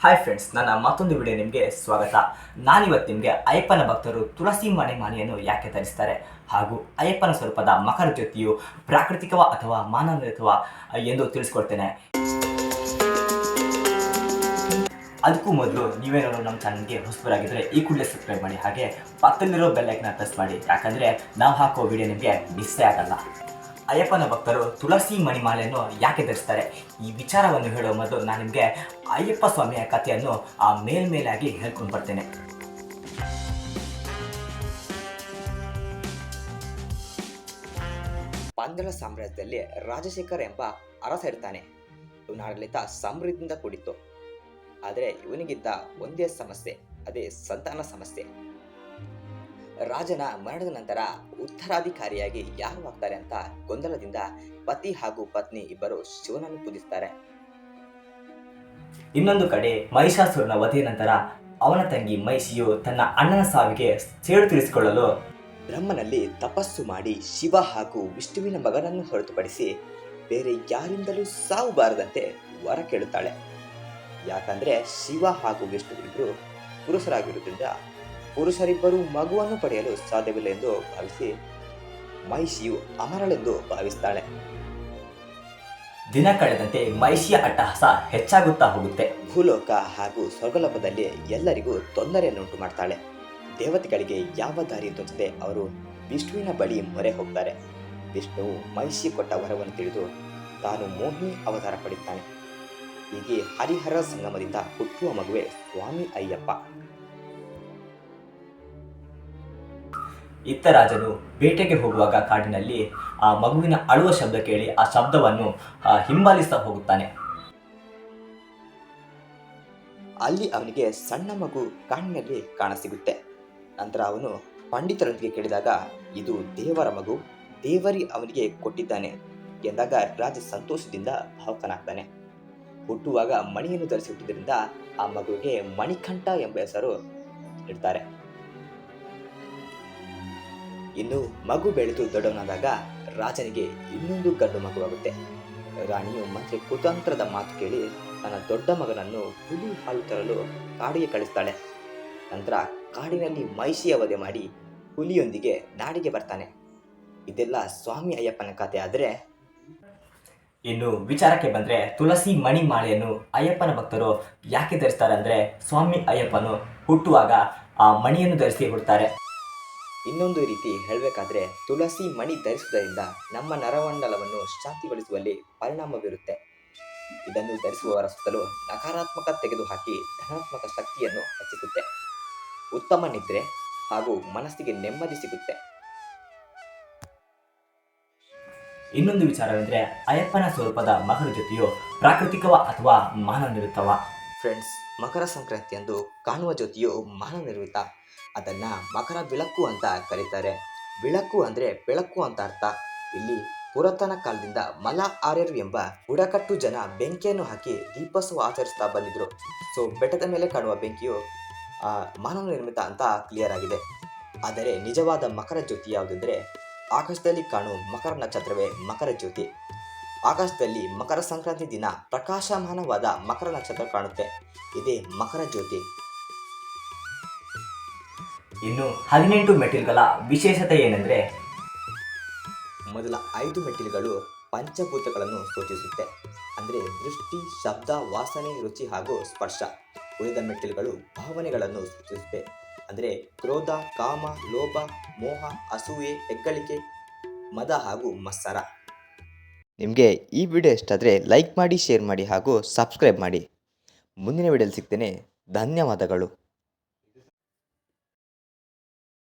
Hi friends, ನನ್ನ ಮತ್ತೊಂದು video ನಿಮಗೆ ಸ್ವಾಗತ. ನಾನಿವತ್ತು ನಿಮಗೆ ಅಯ್ಯಪ್ಪನ ಭಕ್ತರು ತುಳಸಿ ಮಣಿಮಾಲೆಯನ್ನು ಯಾಕೆ ಧರಿಸ್ತಾರೆ ಹಾಗೂ ಅಯ್ಯಪ್ಪನ ಸ್ವರೂಪದ ಮಕರ ಜ್ಯೋತಿಯು ಪ್ರಾಕೃತಿಕವ ಅಥವಾ ಮಾನವನಿರ್ಮಿತವ ಎಂದು ತಿಳಿಸ್ಕೊಡ್ತೇನೆ. ಅದಕ್ಕೂ ಮೊದಲು ನೀವೇನಾದ್ರು ನಮ್ಮ ಚಾನಲ್ಗೆ ಹೊಸಬರಾಗಿದ್ದರೆ ಈ ಕೂಡಲೇ ಸಬ್ಸ್ಕ್ರೈಬ್ ಮಾಡಿ, ಹಾಗೆ ಪಕ್ಕದಲ್ಲಿರೋ ಬೆಲ್ ಐಕನ್ನ ಪ್ರೆಸ್ ಮಾಡಿ, ಯಾಕಂದರೆ ನಾವು ಹಾಕೋ ವಿಡಿಯೋ ನಿಮಗೆ ಮಿಸ್ಸೇ ಆಗಲ್ಲ. ಅಯ್ಯಪ್ಪನ ಭಕ್ತರು ತುಳಸಿ ಮಣಿಮಾಲೆಯನ್ನು ಯಾಕೆ ಧರಿಸ್ತಾರೆ, ಈ ವಿಚಾರವನ್ನು ಹೇಳುವ ಮೊದಲು ನಾನು ನಿಮಗೆ ಅಯ್ಯಪ್ಪ ಸ್ವಾಮಿಯ ಕಥೆಯನ್ನು ಮೇಲ್ಮೇಲಾಗಿ ಹೇಳ್ಕೊಂಡು ಬರ್ತೇನೆ. ಪಾಂದಳ ಸಾಮ್ರಾಜ್ಯದಲ್ಲಿ ರಾಜಶೇಖರ ಎಂಬ ಅರಸ ಇರ್ತಾನೆ. ಇವನ ಆಡಳಿತ ಸಮೃದ್ಧಿಯಿಂದ ಕೂಡಿತ್ತು. ಆದರೆ ಇವನಿಗಿದ್ದ ಒಂದೇ ಸಮಸ್ಯೆ, ಅದೇ ಸಂತಾನ ಸಮಸ್ಯೆ. ರಾಜನ ಮರಣದ ನಂತರ ಉತ್ತರಾಧಿಕಾರಿಯಾಗಿ ಯಾರು ಆಗ್ತಾರೆ ಅಂತ ಗೊಂದಲದಿಂದ ಪತಿ ಹಾಗೂ ಪತ್ನಿ ಇಬ್ಬರು ಶಿವನನ್ನು ಪೂಜಿಸ್ತಾರೆ. ಇನ್ನೊಂದು ಕಡೆ ಮಹಿಷಾಸುರನ ವಧೆಯ ನಂತರ ಅವನ ತಂಗಿ ಮಹಿಷಿಯು ತನ್ನ ಅಣ್ಣನ ಸಾವಿಗೆ ಸೇಡು ತೀರಿಸಿಕೊಳ್ಳಲು ಬ್ರಹ್ಮನಲ್ಲಿ ತಪಸ್ಸು ಮಾಡಿ ಶಿವ ಹಾಗೂ ವಿಷ್ಣುವಿನ ಮಗನನ್ನು ಹೊರತುಪಡಿಸಿ ಬೇರೆ ಯಾರಿಂದಲೂ ಸಾವು ಬಾರದಂತೆ ವರ ಕೇಳುತ್ತಾಳೆ. ಯಾಕಂದ್ರೆ ಶಿವ ಹಾಗೂ ವಿಷ್ಣು ಇಬ್ಬರು ಪುರುಷರಾಗಿರುವುದರಿಂದ ಪುರುಷರಿಬ್ಬರು ಮಗುವನ್ನು ಪಡೆಯಲು ಸಾಧ್ಯವಿಲ್ಲ ಎಂದು ಭಾವಿಸಿ ಮಹಿಷಿಯು ಅಮರಳೆಂದು ಭಾವಿಸ್ತಾಳೆ. ದಿನ ಕಳೆದಂತೆ ಮಹಿಷಿಯ ಅಟ್ಟಹಾಸ ಹೆಚ್ಚಾಗುತ್ತಾ ಹೋಗುತ್ತೆ. ಭೂಲೋಕ ಹಾಗೂ ಸ್ವರ್ಗಲೋಕದಲ್ಲಿ ಎಲ್ಲರಿಗೂ ತೊಂದರೆಯನ್ನುಂಟು ಮಾಡ್ತಾಳೆ. ದೇವತೆಗಳಿಗೆ ಯಾವ ದಾರಿ ತೋಚದೆ ಅವರು ವಿಷ್ಣುವಿನ ಬಳಿ ಮೊರೆ ಹೋಗ್ತಾರೆ. ವಿಷ್ಣುವು ಮಹಿಷಿ ಕೊಟ್ಟ ವರವನ್ನು ತಿಳಿದು ತಾನು ಮೋಹಿನಿ ಅವತಾರ ಪಡೆಯುತ್ತಾನೆ. ಹೀಗೆ ಹರಿಹರ ಸಂಗಮದಿಂದ ಹುಟ್ಟುವ ಮಗುವೆ ಸ್ವಾಮಿ ಅಯ್ಯಪ್ಪ. ಇತ್ತ ರಾಜನು ಬೇಟೆಗೆ ಹೋಗುವಾಗ ಕಾಡಿನಲ್ಲಿ ಆ ಮಗುವಿನ ಅಳುವ ಶಬ್ದ ಕೇಳಿ ಆ ಶಬ್ದವನ್ನು ಹಿಂಬಾಲಿಸ್ತಾ ಹೋಗುತ್ತಾನೆ. ಅಲ್ಲಿ ಅವನಿಗೆ ಸಣ್ಣ ಮಗು ಕಾಡಿನಲ್ಲಿ ಕಾಣಸಿಗುತ್ತೆ. ನಂತರ ಅವನು ಪಂಡಿತರೊಂದಿಗೆ ಕೇಳಿದಾಗ ಇದು ದೇವರ ಮಗು, ದೇವರಿ ಅವನಿಗೆ ಕೊಟ್ಟಿದ್ದಾನೆ ಎಂದಾಗ ರಾಜ ಸಂತೋಷದಿಂದ ಭಾವುಕನಾಗ್ತಾನೆ. ಹುಟ್ಟುವಾಗ ಮಣಿಯನ್ನು ಧರಿಸಿ ಹುಟ್ಟಿದ್ರಿಂದ ಆ ಮಗುವಿಗೆ ಮಣಿಕಂಠ ಎಂಬ ಹೆಸರು ಇಡ್ತಾರೆ. ಇನ್ನು ಮಗು ಬೆಳೆದು ದೊಡ್ಡವನಾದಾಗ ರಾಜನಿಗೆ ಇನ್ನೊಂದು ಗಂಡು ಮಗುವಾಗುತ್ತೆ. ರಾಣಿಯು ಮಂತ್ರಿ ಕುತಂತ್ರದ ಮಾತು ಕೇಳಿ ತನ್ನ ದೊಡ್ಡ ಮಗನನ್ನು ಹುಲಿ ಹಾಲು ತರಲು ಕಾಡಿಗೆ ಕಳಿಸ್ತಾಳೆ. ನಂತರ ಕಾಡಿನಲ್ಲಿ ಮಹಿಷಿಯ ವಧೆ ಮಾಡಿ ಹುಲಿಯೊಂದಿಗೆ ನಾಡಿಗೆ ಬರ್ತಾನೆ. ಇದೆಲ್ಲ ಸ್ವಾಮಿ ಅಯ್ಯಪ್ಪನ ಕಥೆ. ಆದರೆ ಇನ್ನು ವಿಚಾರಕ್ಕೆ ಬಂದರೆ ತುಳಸಿ ಮಣಿಮಾಲೆಯನ್ನು ಅಯ್ಯಪ್ಪನ ಭಕ್ತರು ಯಾಕೆ ಧರಿಸ್ತಾರೆ ಅಂದರೆ, ಸ್ವಾಮಿ ಅಯ್ಯಪ್ಪನು ಹುಟ್ಟುವಾಗ ಆ ಮಣಿಯನ್ನು ಧರಿಸಿ ಹುಡ್ತಾರೆ. ಇನ್ನೊಂದು ರೀತಿ ಹೇಳಬೇಕಾದ್ರೆ ತುಳಸಿ ಮಣಿ ಧರಿಸುವುದರಿಂದ ನಮ್ಮ ನರಮಂಡಲವನ್ನು ಶಾಂತಿಗೊಳಿಸುವಲ್ಲಿ ಪರಿಣಾಮ ಬೀರುತ್ತೆ. ಇದನ್ನು ಧರಿಸುವವರ ಸುತ್ತಲೂ ನಕಾರಾತ್ಮಕ ತೆಗೆದುಹಾಕಿ ಧನಾತ್ಮಕ ಶಕ್ತಿಯನ್ನು ಹೆಚ್ಚಿಸುತ್ತೆ. ಉತ್ತಮ ನಿದ್ರೆ ಹಾಗೂ ಮನಸ್ಸಿಗೆ ನೆಮ್ಮದಿ ಸಿಗುತ್ತೆ. ಇನ್ನೊಂದು ವಿಚಾರವೆಂದರೆ ಅಯ್ಯಪ್ಪನ ಸ್ವರೂಪದ ಮಕರ ಜ್ಯೋತಿಯು ಪ್ರಾಕೃತಿಕವ ಅಥವಾ ಮಾನವ ನಿರ್ಮಿತವ. ಫ್ರೆಂಡ್ಸ್, ಮಕರ ಸಂಕ್ರಾಂತಿಯಂದು ಕಾಣುವ ಜ್ಯೋತಿಯು ಮಾನವ ನಿರ್ಮಿತ. ಅದನ್ನ ಮಕರ ಬೆಳಕು ಅಂತ ಕರೀತಾರೆ. ಬೆಳಕು ಅಂದ್ರೆ ಬೆಳಕು ಅಂತ ಅರ್ಥ. ಇಲ್ಲಿ ಪುರಾತನ ಕಾಲದಿಂದ ಮಲ ಆರ್ಯರು ಎಂಬ ಬುಡಕಟ್ಟು ಜನ ಬೆಂಕಿಯನ್ನು ಹಾಕಿ ದೀಪೋತ್ಸವ ಆಚರಿಸ್ತಾ ಬಂದಿದ್ರು. ಸೊ ಬೆಟ್ಟದ ಮೇಲೆ ಕಾಣುವ ಬೆಂಕಿಯು ಮಾನವ ನಿರ್ಮಿತ ಅಂತ ಕ್ಲಿಯರ್ ಆಗಿದೆ. ಆದರೆ ನಿಜವಾದ ಮಕರ ಜ್ಯೋತಿ ಯಾವುದಂದ್ರೆ ಆಕಾಶದಲ್ಲಿ ಕಾಣುವ ಮಕರ ನಕ್ಷತ್ರವೇ ಮಕರ ಜ್ಯೋತಿ. ಆಕಾಶದಲ್ಲಿ ಮಕರ ಸಂಕ್ರಾಂತಿ ದಿನ ಪ್ರಕಾಶಮಾನವಾದ ಮಕರ ನಕ್ಷತ್ರ ಕಾಣುತ್ತೆ. ಇದೇ ಮಕರ ಜ್ಯೋತಿ. ಇನ್ನು 18 ಮೆಟ್ಟಿಲುಗಳ ವಿಶೇಷತೆ ಏನೆಂದರೆ, ಮೊದಲ 5 ಮೆಟ್ಟಿಲುಗಳು ಪಂಚಭೂತಗಳನ್ನು ಸೂಚಿಸುತ್ತೆ. ಅಂದರೆ ದೃಷ್ಟಿ, ಶಬ್ದ, ವಾಸನೆ, ರುಚಿ ಹಾಗೂ ಸ್ಪರ್ಶ. ಉಳಿದ ಮೆಟ್ಟಿಲುಗಳು ಭಾವನೆಗಳನ್ನು ಸೂಚಿಸುತ್ತೆ. ಅಂದರೆ ಕ್ರೋಧ, ಕಾಮ, ಲೋಭ, ಮೋಹ, ಅಸೂಯೆ, ಹೆಗ್ಗಳಿಕೆ, ಮದ ಹಾಗೂ ಮತ್ಸರ. ನಿಮಗೆ ಈ ವಿಡಿಯೋ ಇಷ್ಟ ಆದರೆ ಲೈಕ್ ಮಾಡಿ, ಶೇರ್ ಮಾಡಿ ಹಾಗೂ ಸಬ್ಸ್ಕ್ರೈಬ್ ಮಾಡಿ. ಮುಂದಿನ ವಿಡಿಯೋದಲ್ಲಿ ಸಿಗ್ತೇನೆ. ಧನ್ಯವಾದಗಳು.